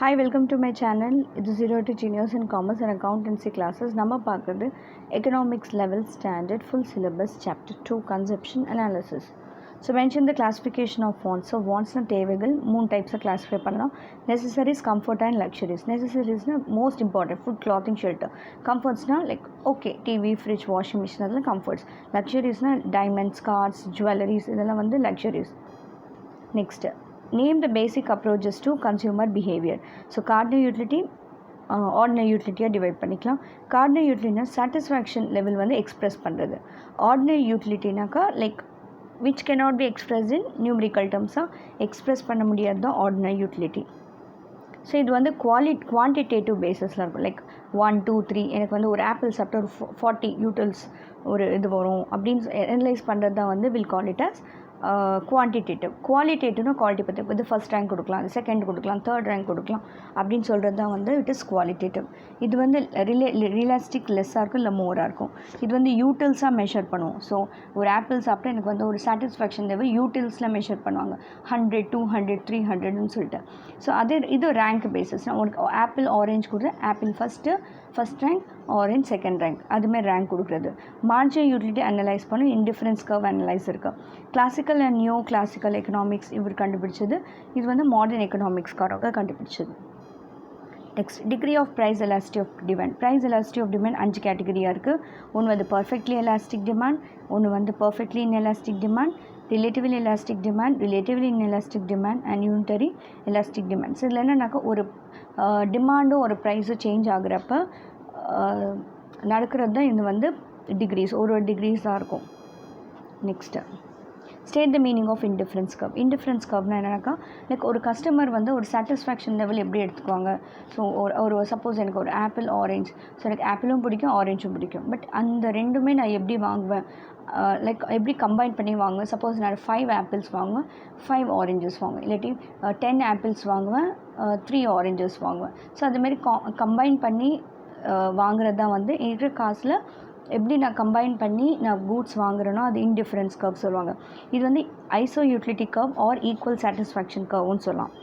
Hi, welcome to my channel. It's 0 to Genius in Commerce and Accountancy classes. நம்ம பார்க்குறது Economics Level Standard Full Syllabus Chapter 2 Conception Analysis. So mention the classification of wants. So wants na தேவைகள் 3 types classify பண்ணலாம். Necessaries, comfort and luxuries. Necessaries na most important food, clothing, shelter. Comforts na like okay TV, fridge, washing machine அதெல்லாம் comforts. Luxuries na diamonds, cars, jewelries இதெல்லாம் வந்து luxuries. Next, name the basic approaches to consumer behavior. So cardinal utility, ordinary utility divide பண்ணிக்கலாம். Cardinal utility satisfaction level வந்து express பண்ணுறது. Ordinary utility like which cannot be expressed in numerical terms express பண்ண முடியாது தான் ordinary utility. So இது வந்து quantitative பேஸஸில் இருக்கும். Like 1 2 3 எனக்கு வந்து ஒரு ஆப்பிள் சாப்பிட்டா ஒரு 40 யூட்டில்ஸ் ஒரு இது வரும் அப்படின்னு அனலைஸ் பண்ணுறது தான் வந்து will call it as quantitative. குவாலிட்டேட்டிவ்னா குவாலிட்டி பற்றி இது ஃபஸ்ட் ரேங்க் கொடுக்கலாம், செகண்ட் கொடுக்கலாம், தேர்ட் ரேங்க் கொடுக்கலாம் அப்படின்னு சொல்கிறது தான் வந்து இட் இஸ் குவாலிட்டேட்டிவ். இது வந்து ரியலிஸ்டிக் லெஸ்ஸாக இருக்கும் இல்லை மோராக இருக்கும். இது வந்து யூட்டில்ஸாக மெஷர் பண்ணுவோம். ஸோ ஒரு ஆப்பிள் சாப்பிட்டா எனக்கு வந்து ஒரு சாட்டிஸ்ஃபேக்ஷன் லெவல் யூட்டில்ஸில் மெஷர் பண்ணுவாங்க, 100 200 300ன்னு சொல்லிட்டு. ஸோ அதே இது ரேங்க் பேஸஸ்னால் உனக்கு ஆப்பிள் ஆரேஞ்ச் கொடுத்து apple first rank, orange second rank, அதுமாதிரி ரேங்க் கொடுக்குறது. மார்ஜினல் யூட்டிலிட்டி அனலைஸ் பண்ணி இன்டிஃபரன்ஸ் கர்வ் அனலைஸ் இருக்குது. Classical and new classical economics இவர் கண்டுபிடிச்சது. இது வந்து மாடர்ன் எக்கனாமிக்ஸ்காரங்க கண்டுபிடிச்சது. Next, degree of price elastic of demand. Price elastic of demand 5 கேட்டகரியாக இருக்குது. ஒன்று வந்து பர்ஃபெக்ட்லி எலாஸ்டிக் டிமாண்ட், ஒன்று வந்து perfectly inelastic demand, relatively elastic demand, relatively inelastic demand and unitary elastic demand. So இதில் என்னன்னாக்கா ஒரு டிமாண்டும் ஒரு ப்ரைஸும் சேஞ்ச் ஆகுறப்ப நடக்கிறது தான் இது வந்து டிகிரிஸ், ஒரு டிகிரிஸ் தான் இருக்கும். Next, state the meaning of indifference curve. Indifference கர்வ்னா என்னன்னாக்கா லைக் ஒரு கஸ்டமர் வந்து ஒரு சாட்டிஸ்ஃபேக்ஷன் லெவல் எப்படி எடுத்துக்குவாங்க. ஸோ ஒரு சப்போஸ் எனக்கு ஒரு ஆப்பிள் ஆரேஞ்ச், ஸோ எனக்கு ஆப்பிளும் பிடிக்கும் ஆரேஞ்சும் பிடிக்கும். பட் அந்த ரெண்டுமே நான் எப்படி வாங்குவேன், லைக் எப்படி கம்பைன் பண்ணி வாங்குவேன். சப்போஸ் நான் 5 ஆப்பிள்ஸ் வாங்குவேன், 5 ஆரேஞ்சஸ் வாங்குவேன், இல்லாட்டி 10 ஆப்பிள்ஸ் வாங்குவேன், 3 ஆரேஞ்சஸ் வாங்குவேன். ஸோ அதுமாரி கம்பைன் பண்ணி வாங்குறது தான் வந்து இருக்கிற காசில் எப்படி நான் கம்பைன் பண்ணி நான் கூட்ஸ் வாங்குறேனோ அது இன்டிஃபரன்ஸ் கர்வ் சொல்லுவாங்க. இது வந்து iso utility curve or equal satisfaction கர்வ்னு சொல்லலாம்.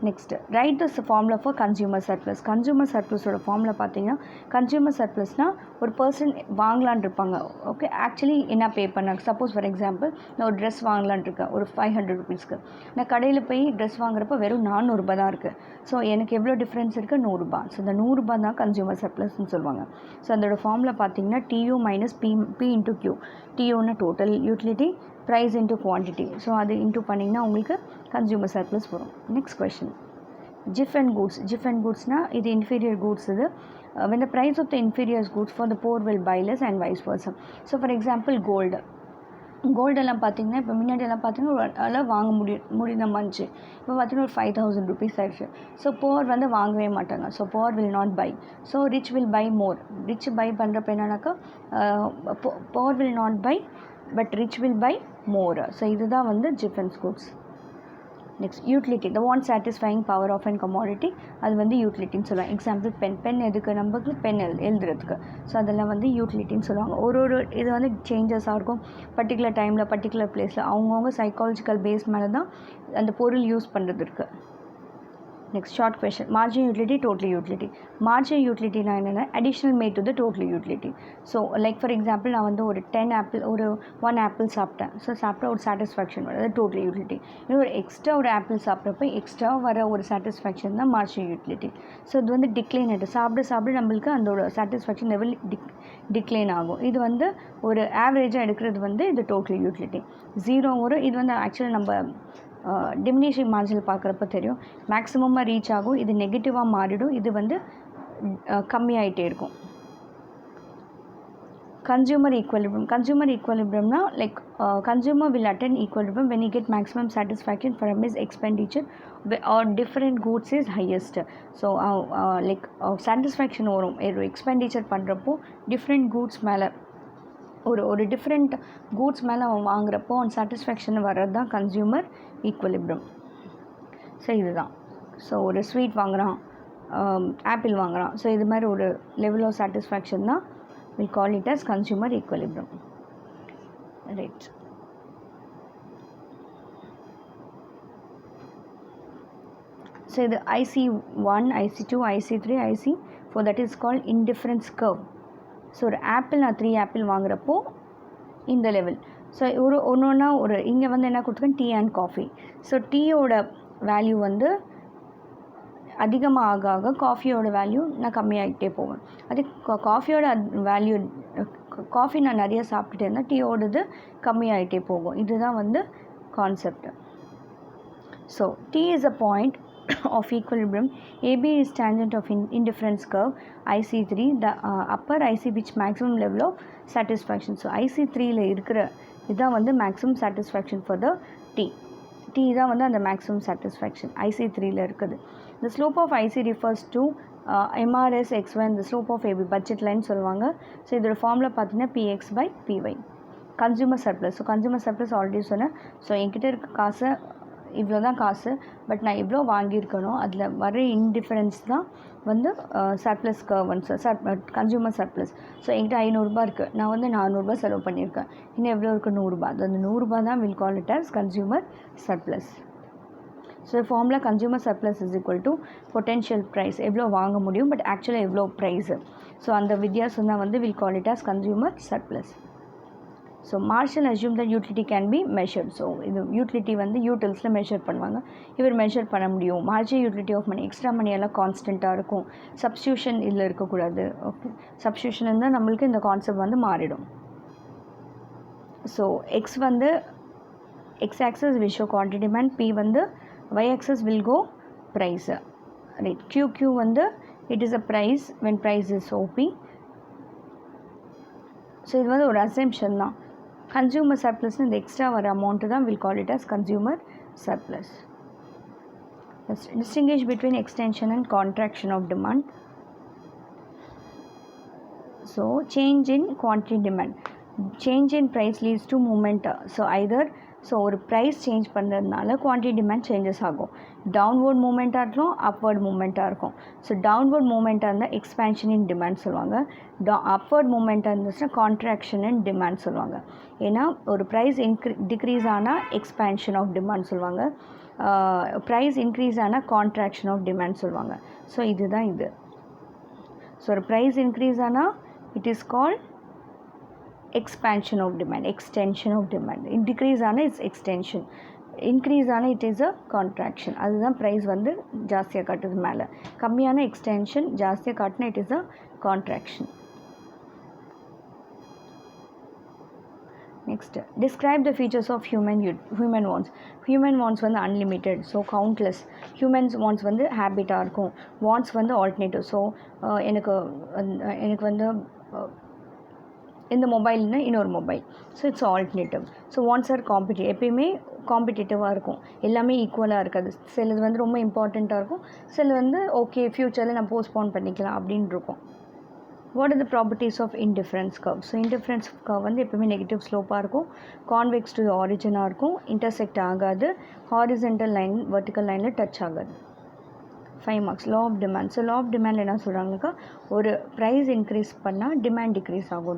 Next, write the formula for consumer surplus. Consumer சர்ப்ளஸோட ஃபார்முலா பார்த்தீங்கன்னா, கன்சியூமர் சர்ப்ளஸ்னால் ஒரு பர்சன் வாங்கலான் இருப்பாங்க. ஓகே, ஆக்சுவலி என்ன பே பண்ணாங்க. சப்போஸ் ஃபார் எக்ஸாம்பிள் நான் ஒரு ட்ரெஸ் வாங்கலான் இருக்கேன் ஒரு 500 ருபீஸ்க்கு. நான் கடையில் போய் ட்ரெஸ் வாங்குறப்ப வெறும் 400 ரூபா தான் இருக்குது. ஸோ எனக்கு எவ்வளோ டிஃப்ரென்ஸ் இருக்குது, 100 ரூபா. ஸோ இந்த 100 ரூபா தான் கன்சியூமர் சர்ப்ளஸ்ன்னு சொல்லுவாங்க. ஸோ அதோட ஃபார்முலா பார்த்தீங்கன்னா TU minus P into Q. TUன்னா total utility, price into quantity. So அது இன்ட்டு பண்ணிங்கன்னா உங்களுக்கு கன்சியூமர் சர்ப்ளஸ் வரும். Next question, Giffen goods. Giffen கூட்ஸ்னால் இது இன்ஃபீரியர் கூட்ஸ். இது when the price of the inferior goods for the poor will buy less and vice versa. So for example கோல்டெல்லாம் பார்த்தீங்கன்னா இப்போ முன்னாடியெல்லாம் பார்த்தீங்கன்னா ஒரு அளவு வாங்க முடியாம இருந்துச்சு. இப்போ பார்த்தீங்கன்னா ஒரு 5000 ருபீஸ் ஆயிடுச்சு. ஸோ போர் வந்து வாங்கவே மாட்டாங்க. So poor will not buy. So rich will buy more. Rich buy பண்ணுறப்ப என்னன்னாக்கா poor will not buy but rich will buy more. So இதுதான் வந்து Giffen goods. Next, utility, the want satisfying power of and commodity. அது வந்து யூட்டிலிட்டின்னு சொல்லுவாங்க. Example pen எதுக்கு, நமக்கு pen எழுதுறதுக்கு. ஸோ அதெல்லாம் வந்து யூட்டிலிட்டின்னு சொல்லுவாங்க. ஒரு இது வந்து சேஞ்சஸாக இருக்கும். பர்டிகுலர் டைமில் பர்டிகுலர் பிளேஸில் அவங்கவுங்க சைக்காலஜிக்கல் பேஸ் மேலே தான் அந்த பொருள் யூஸ் பண்ணுறது இருக்குது. Next, short question, marginal utility, total utility. Marginal யூட்டிலிட்டினா என்னென்னா additional made to the total utility. So like for example நான் வந்து ஒரு 10 ஆப்பிள் ஒரு 1 ஆப்பிள் சாப்பிட்டேன். ஸோ சாப்பிட்டா ஒரு சாட்டிஸ்ஃபேக்ஷன் வரும், அது டோட்டல் யூட்டிலிட்டி. இன்னும் ஒரு எக்ஸ்ட்ரா ஒரு ஆப்பிள் சாப்பிட்றப்ப எக்ஸ்ட்ரா வர ஒரு சாட்டிஸ்ஃபேக்ஷன் தான் மார்ஜினல் யூட்டிலிட்டி. ஸோ இது வந்து டிக்ளைன் ஆகிட்டு சாப்பிட நம்மளுக்கு அந்த சாட்டிஸ்ஃபேக்ஷன் லெவல் டிக்ளைன் ஆகும். இது வந்து ஒரு ஆவரேஜாக எடுக்கிறது வந்து இது டோட்டல் யூட்டிலிட்டி. 0 வரும். இது வந்து ஆக்சுவலி நம்ம டிமினிஷிங் மார்ஜினல் பார்க்குறப்ப தெரியும், மேக்ஸிமமாக ரீச் ஆகும், இது நெகட்டிவாக மாறிடும், இது வந்து கம்மியாகிட்டே இருக்கும். கன்சியூமர் ஈக்குவலிபிரியம்னா like consumer will attain equilibrium when he get maximum satisfaction from his expenditure or different goods is highest. So like satisfaction வரும் ஒரு எக்ஸ்பெண்டிச்சர் பண்ணுறப்போ டிஃப்ரெண்ட் கூட்ஸ் மேலே ஒரு டிஃப்ரெண்ட் கூட்ஸ் மேலே அவன் வாங்குறப்போ அவன் சாட்டிஸ்ஃபேக்ஷன் வர்றது தான் கன்சியூமர் ஈக்குவலிபிரியம். ஸோ இதுதான். ஸோ ஒரு ஸ்வீட் வாங்குகிறான், ஆப்பிள் வாங்குகிறான். ஸோ இது மாதிரி ஒரு லெவல் ஆஃப் சாட்டிஸ்ஃபேக்ஷன் தான் will call it as consumer equilibrium. Right. So இது IC1, IC2, IC3, IC4, that is called indifference curve. So ஒரு ஆப்பிள் நான் 3 ஆப்பிள் வாங்குறப்போ இந்த லெவல். ஸோ ஒன்றா இங்கே வந்து என்ன கொடுத்துருக்கேன், டீ அண்ட் காஃபி. ஸோ டீயோட வேல்யூ வந்து அதிகமாக ஆக ஆக காஃபியோட வேல்யூ நான் கம்மியாகிட்டே போவேன். அதே காஃபியோட வேல்யூ, காஃபி நான் நிறைய சாப்பிட்டுட்டே இருந்தால் டீயோடது கம்மியாகிட்டே போகும். இதுதான் வந்து concept. So T is a point of equilibrium. AB is tangent of indifference curve IC3, the upper IC which maximum level of satisfaction. So IC3ல இருக்கிற இதுதான் வந்து maximum satisfaction for the T தான் வந்து அந்த மேக்ஸிமம் சாட்டிஸ்ஃபேக்ஷன் IC3ல இருக்குது. The slope of IC refers to MRS XY and the slope of AB budget line சொல்லுவாங்க. So இதோட ஃபார்முலா பார்த்தீங்கன்னா PX/PY. Consumer surplus. So consumer surplus already சொன்னேன். So என்கிட்ட இருக்க காசை இவ்வளோ தான் காசு, பட் நான் எவ்வளோ வாங்கியிருக்கணும் அதில் வர இன்டிஃபரன்ஸ் தான் வந்து surplus curve, consumer surplus. So என்கிட்ட 500 இருக்குது, நான் வந்து 400 செலவு பண்ணியிருக்கேன், இன்னும் எவ்வளோ இருக்குது, 100. அது அந்த 100 தான் will call it as consumer surplus. So formula consumer surplus is equal to potential price, எவ்வளோ வாங்க முடியும் பட் ஆக்சுவலாக எவ்வளோ ப்ரைஸு. ஸோ அந்த வித்தியாசம் தான் வந்து will call it as consumer surplus. So Marshall assume that utility can be measured. So இது யூட்டிலிட்டி வந்து யூட்டில்ஸில் மெஷர் பண்ணுவாங்க, இவர் மெஷர் பண்ண முடியும். Marginal utility of money, extra money எல்லாம் கான்ஸ்டண்ட்டாக இருக்கும். சப்ஸ்டியூஷன் இதில் இருக்கக்கூடாது. ஓகே, சப்ஸ்டியூஷன் இருந்தால் நம்மளுக்கு இந்த கான்செப்ட் வந்து மாறிடும். ஸோ எக்ஸ் வந்து X axis will show quantity demand, P வந்து y axis will go price, right. Q வந்து it is a price when price is OP. So இது வந்து ஒரு அசம்ஷன் தான். கன்சியூமர் சர்ப்ளஸ் இந்த எக்ஸ்ட்ரா வர அமௌண்ட்டு தான் will call it as consumer surplus. Distinguish between extension and contraction of demand. So change in quantity demand, change in price leads to movement. So either ஒரு price change பண்ணுறதுனால quantity demand changes ஆகும். Downward மூமெண்ட்டாக இருக்கும், upward மூமெண்ட்டாக இருக்கும். So downward மூமெண்ட்டாக இருந்தால் expansion in demand சொல்லுவாங்க. Upward மூமெண்ட்டாக இருந்துச்சுன்னா contraction in demand சொல்லுவாங்க. ஏன்னா ஒரு ப்ரைஸ் டிக்ரீஸ் ஆனால் எக்ஸ்பேன்ஷன் ஆஃப் டிமாண்ட் சொல்லுவாங்க, ப்ரைஸ் இன்க்ரீஸ் ஆனால் கான்ட்ராக்ஷன் ஆஃப் டிமாண்ட் சொல்லுவாங்க. ஸோ இதுதான் இது. ஸோ ஒரு ப்ரைஸ் இன்க்ரீஸ் ஆனால் it is called expansion of demand, extension of demand. Decrease ஆன இட்ஸ் எக்ஸ்டென்ஷன், இன்க்ரீஸ் ஆன இட் இஸ் அ கான்ட்ராக்ஷன். அதுதான் ப்ரைஸ் வந்து ஜாஸ்தியாக காட்டுது மேலே, கம்மியான எக்ஸ்டென்ஷன், ஜாஸ்தியாக காட்டினா it is a contraction. Next, describe the features of human wants. Human wants வந்து unlimited, so countless. Humans wants வந்து ஹேபிட்டாக இருக்கும், வாண்ட்ஸ் வந்து ஆல்டர்னேட்டிவ். ஸோ எனக்கு வந்து இந்த மொபைல்னால் இன்னொரு mobile, so it's alternative. So wants are competitive, எப்பயுமே காம்படிட்டிவாக இருக்கும், எல்லாமே ஈக்குவலாக இருக்காது. சிலது வந்து ரொம்ப இம்பார்ட்டண்ட்டாக இருக்கும், சில வந்து ஓகே ஃப்யூச்சரில் நான் போஸ்ட்போன் பண்ணிக்கலாம் அப்படின்னு இருக்கும். What are the properties of indifference curve? So indifference curve வந்து எப்பவுமே நெகட்டிவ் ஸ்லோப்பாக இருக்கும், கான்வெக்ஸ் டு ஆரிஜினாக இருக்கும், இன்டர்செக்ட் ஆகாது, ஹாரிசன்டல் லைன் வெர்டிக்கல் லைனில் டச் ஆகாது. 5 marks. Law of demand. So law of demand என்ன சொல்கிறாங்கக்கா, ஒரு ப்ரைஸ் இன்க்ரீஸ் பண்ணால் டிமாண்ட் டிக்ரீஸ் ஆகும்,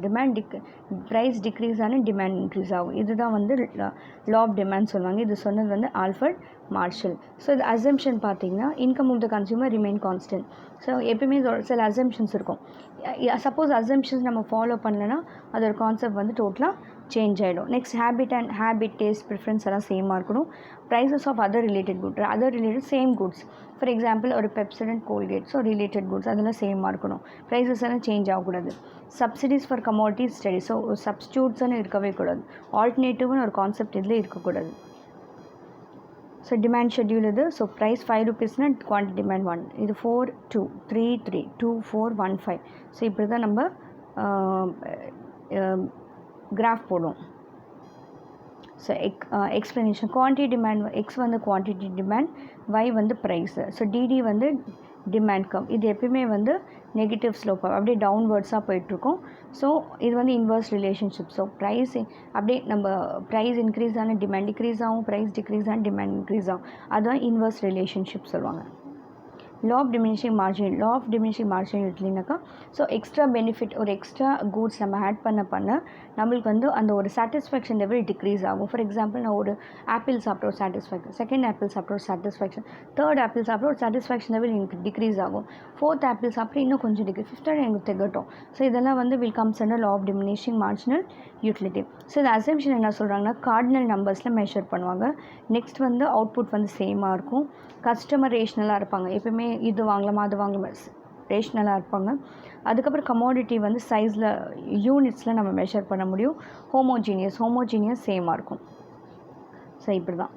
ப்ரைஸ் டிக்ரீஸ் ஆனால் டிமாண்ட் இன்க்ரீஸ் ஆகும். இதுதான் வந்து லா ஆஃப் டிமாண்ட் சொல்லுவாங்க. இது சொன்னது வந்து ஆல்ஃபர்ட் மார்ஷல். ஸோ இது அசம்ஷன் பார்த்தீங்கன்னா income of the consumer remain constant. So எப்பயுமே சில அசம்ஷன்ஸ் இருக்கும். சப்போஸ் அசம்ஷன்ஸ் நம்ம ஃபாலோ பண்ணலைன்னா அதோட கான்செப்ட் வந்து டோட்டலாக சேஞ்ச் ஆகிடும். நெக்ஸ்ட் ஹேபிட் டேஸ்ட் ப்ரிஃபரன்ஸ் எல்லாம் சேமாக இருக்கணும். Prices of other related same goods. For example ஒரு Pepsodent Colgate, so related goods அதெல்லாம் சேமாக இருக்கணும், ப்ரைஸஸ் எல்லாம் சேஞ்ச் ஆகக்கூடாது. Subsidies for commodities study, so சப்ஸ்டியூட்ஸ்ன்னு இருக்கவே கூடாது, ஆல்டர்னேட்டிவ்னு ஒரு கான்செப்ட் இதில் இருக்கக்கூடாது. ஸோ டிமாண்ட் ஷெட்யூல் இது. ஸோ ப்ரைஸ் 5 rupeesனால் குவான்டிட்டி டிமாண்ட் 1, இது 4 2 3 3 2 4 1 5. ஸோ இப்படி தான் நம்ம கிராஃப் போடுவோம். So explanation, quantity demand X வந்து குவான்டிட்டி டிமாண்ட், ஒய் வந்து ப்ரைஸு. ஸோ டிடி வந்து டிமாண்ட் கம், இது எப்பயுமே வந்து நெகட்டிவ் ஸ்லோப்பாக அப்படியே டவுன்வர்ட்ஸாக போயிட்டுருக்கோம். ஸோ இது வந்து இன்வர்ஸ் ரிலேஷன்ஷிப். ஸோ ப்ரைஸ் அப்படியே நம்ம ப்ரைஸ் இன்க்ரீஸ் ஆனால் டிமாண்ட் டிக்ரீஸ் ஆகும், ப்ரைஸ் டிக்ரீஸ் ஆனால் டிமாண்ட் இன்க்ரீஸ் ஆகும், அதுதான் இன்வர்ஸ் ரிலேஷன்ஷிப் சொல்லுவாங்க. law of diminishing margin utility so extra benefit ஒரு எக்ஸ்ட்ரா கூட்ஸ் நம்ம ஆட் பண்ண நம்மளுக்கு வந்து அந்த ஒரு சாட்டிஸ்ஃபேக்ஷன் லெவல் டிக்ரீஸ் ஆகும். ஃபார் எக்ஸாம்பிள் நான் ஒரு ஆப்பிள் சாப்பிட்ற ஒரு சாட்டிஸ்ஃபேக்ஷன், செகண்ட் ஆப்பிள் சாப்பிட்ற ஒரு சாட்டிஸ்ஃபேக்ஷன், தேர்ட் ஆப்பிள் சாப்பிட்ற ஒரு சாட்டிஸ்ஃபேக்ஷன் லெவல் எனக்கு டிக்ரீஸ் ஆகும். ஃபோர்த் ஆப்பிள் சாப்பிட்டு இன்னும் கொஞ்சம் டிக்ரீஸ், ஃபிஃப்த் எனக்கு திகட்டும். ஸோ இதெல்லாம் வந்து will comes under law of diminishing marginal utility. So இந்த அசம்ஷன் என்ன சொல்கிறாங்கன்னா கார்டினல் நம்பர்ஸில் மெஷர் பண்ணுவாங்க. நெக்ஸ்ட் வந்து அவுட்புட் வந்து சேமாக இருக்கும். கஸ்டமர் ரேஷ்னலாக இருப்பாங்க, எப்பவுமே இது வாங்கலாமா அது வாங்கலாமா ரேஷ்னலாக இருப்பாங்க. அதுக்கப்புறம் கமோடிட்டி வந்து சைஸில் யூனிட்ஸில் நம்ம மெஷர் பண்ண முடியும். ஹோமோஜீனியஸ் சேமாக இருக்கும். ஸோ இப்படி தான்.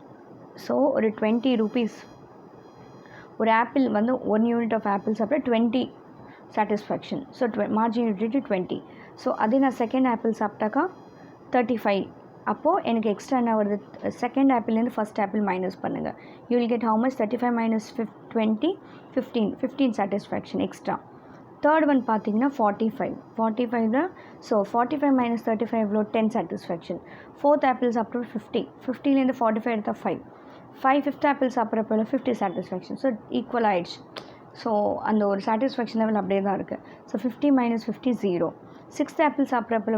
ஸோ ஒரு 20 rupees ஒரு ஆப்பிள் வந்து 1 யூனிட் ஆஃப் ஆப்பிள் சாப்பிட்டா 20 satisfaction. So margin utility 20. So அதே நான் செகண்ட் ஆப்பிள் சாப்பிட்டாக்கா 35. அப்போது எனக்கு எக்ஸ்ட்ரா என்ன வருது, செகண்ட் ஆப்பிள்லேருந்து ஃபஸ்ட் ஆப்பிள் மைனஸ் பண்ணுங்கள். You will get how much, 35 minus 20, 15 satisfaction extra. Third one பார்த்தீங்கன்னா 45 தான். ஸோ 45 minus 35 எவ்வளோ, 10 சாட்டிஸ்ஃபேக்ஷன். ஃபோர்த் ஆப்பிள் சாப்பிட்ற 50லேருந்து 45 எடுத்தால் 5 ஃபிஃப்த் ஆப்பிள் சாப்பிட்றப்ப 50 சாட்டிஸ்ஃபேக்ஷன். ஸோ ஈக்குவல் ஆகிடுச்சு. ஸோ அந்த ஒரு சாட்டிஸ்ஃபேக்ஷன் லெவல் அப்படியே தான் இருக்குது. So 50 minus 50 0. சிக்ஸ்த் ஆப்பிள் சாப்பிட்றப்ப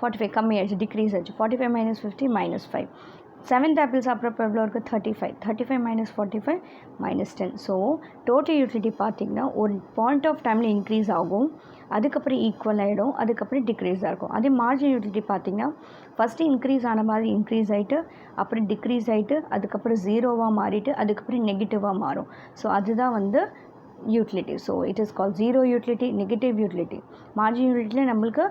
45 கம்மியாகிடுச்சு, டிக்ரீஸ் ஆச்சு. 45 minus 50 -5. செவன்த் ஆப்பிள் சாப்பிட்றப்ப எவ்வளோ இருக்குது, 35 minus 45 -10. ஸோ டோட்டல் யூட்டிலிட்டி பார்த்திங்கன்னா ஒரு பாயிண்ட் ஆஃப் டைமில் இன்க்ரீஸ் ஆகும், அதுக்கப்புறம் ஈக்குவல் ஆகிடும், அதுக்கப்புறம் டிக்ரீஸாக இருக்கும். அதே மார்ஜின் யூட்டிலிட்டி பார்த்திங்கன்னா ஃபஸ்ட்டு இன்க்ரீஸ் ஆன மாதிரி இன்க்ரீஸ் ஆகிட்டு அப்புறம் டிக்ரீஸ் ஆகிட்டு அதுக்கப்புறம் ஜீரோவாக மாறிட்டு அதுக்கப்புறம் நெகட்டிவாக மாறும். ஸோ அதுதான் வந்து utility. So it is call zero utility, negative utility. Margin யூட்டிலிட்டியில் நம்மளுக்கு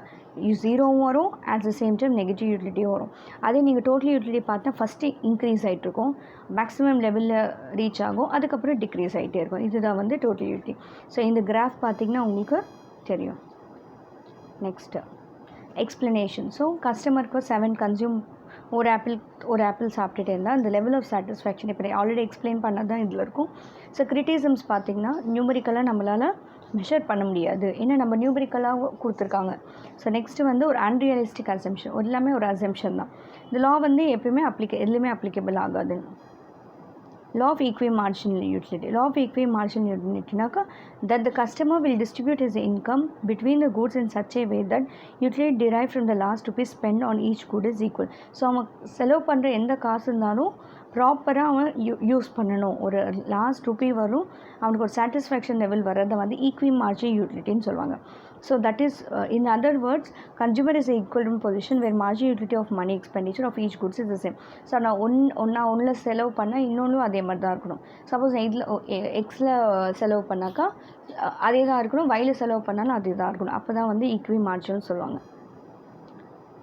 ஜீரோவும் வரும், at the same time negative யூட்டிலிட்டியும் வரும். அதே நீங்கள் டோட்டல் யூட்டிலிட்டி பார்த்தா ஃபஸ்ட்டு இன்க்ரீஸ் ஆகிட்ருக்கும், மேக்ஸிமம் லெவலில் ரீச் ஆகும், அதுக்கப்புறம் டிக்ரீஸ் ஆகிட்டே இருக்கும். இதுதான் வந்து டோட்டல் யூட்டிலிட்டி. ஸோ இந்த கிராஃப் பார்த்திங்கன்னா உங்களுக்கு தெரியும். Next explanation. ஸோ கஸ்டமருக்கு 7 கன்சியூம் ஒரு ஆப்பிள் சாப்பிட்டுட்டே இருந்தால் அந்த லெவல் ஆஃப் சாட்டிஸ்ஃபேக்ஷன் இப்போ ஆல்ரெடி எக்ஸ்பிளைன் பண்ணது தான் இதில் இருக்கும். ஸோ கிரிட்டிசம்ஸ் பார்த்திங்கன்னா நியூமரிக்கலாக நம்மளால் மெஷர் பண்ண முடியாது, ஏன்னா நம்ம நியூமரிக்கலாக கொடுத்துருக்காங்க. ஸோ நெக்ஸ்ட்டு வந்து ஒரு அன்ரியலிஸ்டிக் அசம்ஷன், எல்லாமே ஒரு அசம்ஷன் தான். இந்த லா வந்து எப்பயுமே எதுலேயுமே அப்ளிகபிள் ஆகாது. Law of equimarginal utility. Law of equimarginal utility that the customer will distribute his income between the goods in such a way that utility derived from the last rupee spent on each good is equal. So அவன் செலவு பண்ணுற எந்த காசு இருந்தாலும் ப்ராப்பராக அவன் use பண்ணணும். ஒரு லாஸ்ட் ருப்பி வரும், அவனுக்கு ஒரு சாட்டிஸ்ஃபேக்ஷன் லெவல் வர்றதை வந்து ஈக்விமார்ஜினல் யூட்டிலிட்டின்னு சொல்லுவாங்க. So that is, in other words, consumer is an equivalent position where marginal utility of money expenditure of each goods is the same. So நான் ஒன்றில் செலவு பண்ணால் இன்னொன்றும் அதே மாதிரி தான் இருக்கணும். சப்போஸ் இதில் எக்ஸில் செலவு பண்ணாக்கா அதே தான் இருக்கணும், ஒயில் செலவு பண்ணாலும் அதே தான் இருக்கணும். அப்போ தான் வந்து ஈக்வி மார்ஜின்னு சொல்லுவாங்க.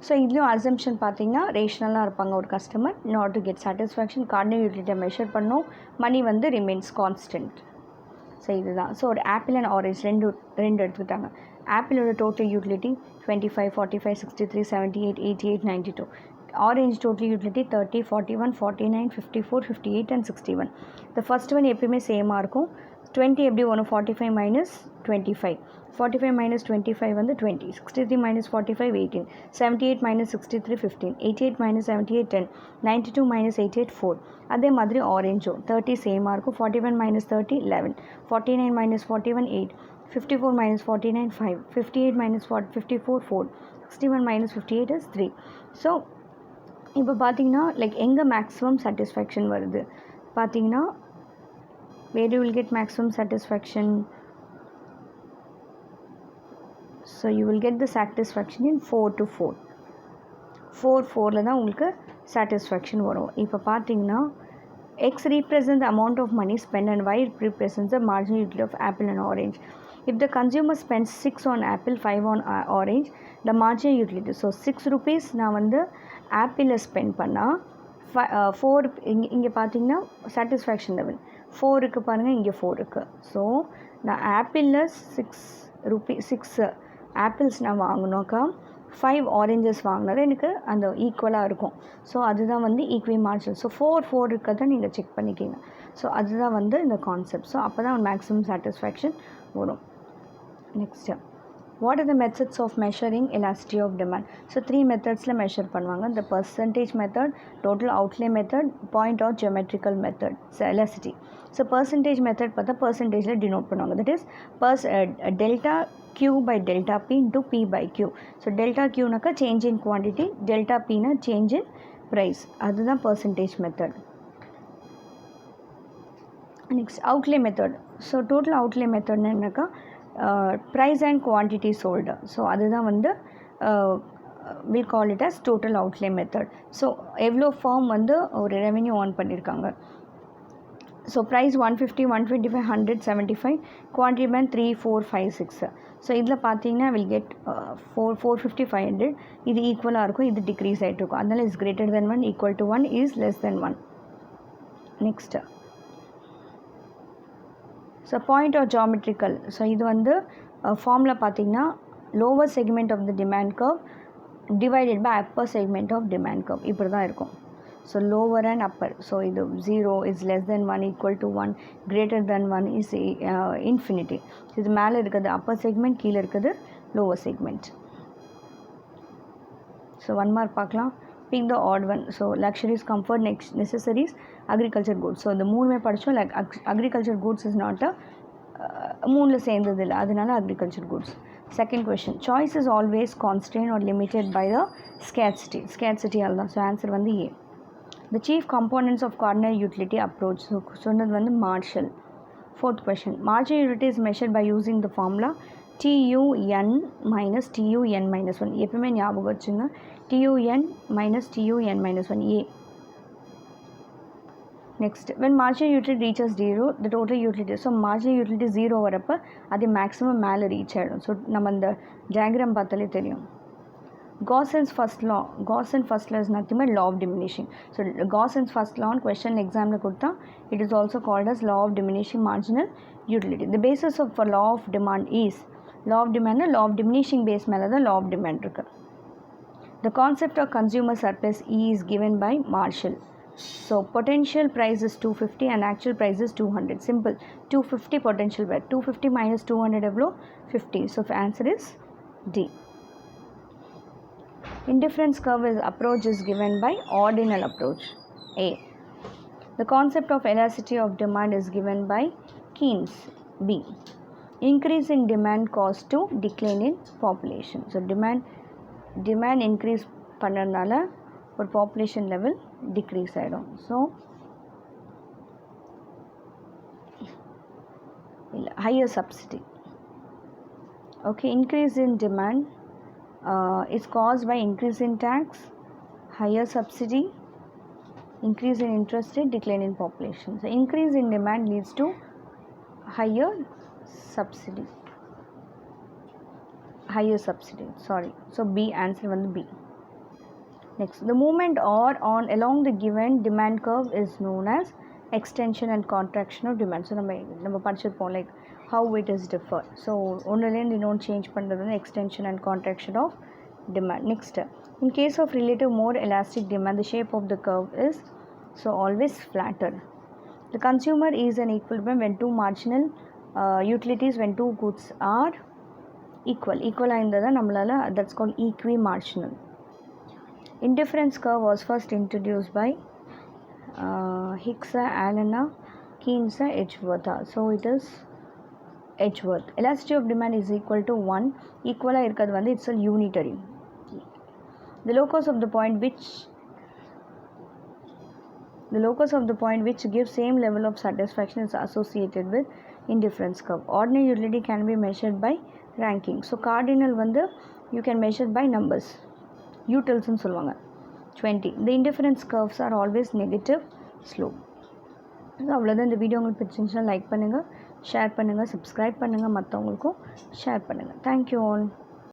ஸோ இதுலேயும் அசம்ஷன் பார்த்திங்கன்னா ரேஷ்னலாக இருப்பாங்க ஒரு customer. In order to get satisfaction cardinal யூட்டிலிட்டியை மெஷர் பண்ணோம், மணி வந்து ரிமைன்ஸ் கான்ஸ்டன்ட். ஸோ இதுதான். ஸோ ஒரு ஆப்பிள் அண்ட் ஆரஞ்ச் ரெண்டு எடுத்துக்கிட்டாங்க. ஆப்பிளோட total utility 25, 45, 63, 78, 88, 92. Orange total utility 30, 41, 49, 54, 58 and 61. இந்த ஃபர்ஸ்ட் ஒன் எப்பயுமே சேமாக இருக்கும். 20 எப்படி வரும், 45 minus 25. 45 minus 25 வந்து 20. 63 minus 45 18. 78 minus 63 15. 88 minus 78 10. 92 minus 88 4. அதே மாதிரி ஆரஞ்சும் 30 சேமாக இருக்கும். 41 minus 30 11. 49 minus 41 8. 54 minus 49 5. 58 minus 54 4. 61 minus 58 is 3. So இப்போ பார்த்தீங்கன்னா லைக் எங்கே மேக்ஸிமம் சாட்டிஸ்ஃபேக்ஷன் வருது பார்த்தீங்கன்னா, where you will get maximum satisfaction? So you will get the satisfaction in 4 to 4. 4ல தான் உங்களுக்கு satisfaction வரும். இப்போ பார்த்தீங்கன்னா X represents the amount of money spent and Y represents the marginal utility of apple and orange. If the consumer spends 6 on apple, 5 on orange, the marginal utility. So 6 rupees நான் வந்து ஆப்பிளில் spend பண்ணால் 4 இங்கே பார்த்தீங்கன்னா satisfaction level 4 இருக்குது பாருங்கள், இங்கே 4 இருக்குது. ஸோ நான் ஆப்பிளில் 6 ஆப்பிள்ஸ் நான் வாங்கினோக்கா 5 ஆரஞ்சஸ் வாங்கினது எனக்கு அந்த ஈக்குவலாக இருக்கும். ஸோ அதுதான் வந்து ஈக்வி மார்ஜின். ஸோ 4 இருக்கிறத நீங்கள் செக் பண்ணிக்கிங்க. ஸோ அதுதான் வந்து இந்த கான்செப்ட். ஸோ அப்போ தான் மேக்ஸிமம் சாட்டிஸ்ஃபேக்ஷன் வரும். Next What are the methods of measuring elasticity of demand? So 3 methods la measure பண்ணுவாங்க. The percentage method, total outlay method, point or geometrical method. So elasticity. So percentage method பார்த்தா percentage la denote பண்ணுவாங்க. That is delta Q by delta P into P by Q. So delta Q naka change in quantity, delta P na change in price. அதுதான் percentage method. Next outlay method. So total outlay method என்னக்கா price and quantity sold. So அதுதான் வந்து we call it as total outlay method. So எவ்வளோ firm வந்து ஒரு revenue earn பண்ணியிருக்காங்க. So price 150, 125, 100, 75, quantity man 3, 4, 5, 6. So இதில் பார்த்தீங்கன்னா will get 450, 500. இது ஈக்குவலாக இருக்கும், இது டிக்ரீஸ் ஆகிட்டு இருக்கும். அதனால is greater than 1, equal to 1, is less than 1. Next. So point or geometrical. So இது வந்து formula பார்த்தீங்கன்னா lower segment of the demand curve divided by upper segment of demand curve. இப்படி தான் இருக்கும். So lower and upper. So இது 0 is less than 1, equal to 1, greater than 1 is infinity. இது மேலே இருக்குது upper segment, கீழே இருக்குது lower segment. So one more பார்க்கலாம். Pick the odd one. So luxuries, comfort, necessaries, agriculture goods. So the மூணுமே படிச்சோம். Like agriculture goods is not a மூணில் சேர்ந்தது இல்லை, அதனால agriculture goods. Second question, choice is always constrained or limited by the scarcity alda. So answer வந்து A. The chief components of cardinal utility approach. So சொன்னது வந்து Marshall. Fourth question, marginal utility is measured by using the formula TUN minus TUN minus 1. எப்பவுமே ஞாபகம் வச்சுங்க, TUN minus TUN minus 1. A. Next, when marginal utility reaches 0, the total utility. So marginal utility 0 வரப்ப அது maximum மேலே reach ஆகிடும். So நம்ம அந்த diagram பார்த்தாலே தெரியும். Gaussian's first law is nothing but law of diminishing. So Gaussian's first law on question exam la kodta, it is also called as law of diminishing marginal utility. The basis of for law of demand is law of diminishing base mela the law of demand irukku. The concept of consumer surplus E is given by Marshall. So potential price is 250 and actual price is 200. Simple. 250 potential value. 250 minus 200 evlo 50. So answer is D. Indifference curve approach is given by ordinal approach. A. The concept of elasticity of demand is given by Keynes. B. Increase in demand caused to decline in population. So demand increase பண்ணறனால ஒரு population level decrease ஆயிடும். So higher subsidy. Okay, increase in demand is caused by increase in tax, higher subsidy, increase in interest rate, decline in population. So increase in demand leads to higher subsidy. So B, answer one B. Next, the movement or on along the given demand curve is known as extension and contraction of demand. So நம்ம படிச்சிருப்போம் like how it is differ. So ஒன்னுலேருந்து இன்னொன்று change பண்ணுறது extension and contraction of demand. Next, in case of relative more elastic demand, the shape of the curve is so always flatter. The consumer is an equilibrium when two marginal utilities, when two goods are equal ஆயிருந்ததா நம்மளால, that's called equimarginal. Indifference curve was first introduced by Hicks, Allen, Keynes, Edgeworth. So it is Edgeworth. Elasticity of demand is equal to 1. Equal irukadhu vandu it's a unitary. The locus of the point which gives same level of satisfaction is associated with indifference curve. Ordinary utility can be measured by ranking. So cardinal vandu you can measure by numbers. Utils னு சொல்லுவாங்க 20. The indifference curves are always negative slope. So அவ்வளோதான். இந்த video உங்களுக்கு பிடிச்சிருந்துச்சுன்னா like பண்ணுங்கள், share பண்ணுங்கள், subscribe பண்ணுங்கள், மற்றவங்களுக்கும் ஷேர் பண்ணுங்கள். Thank you all.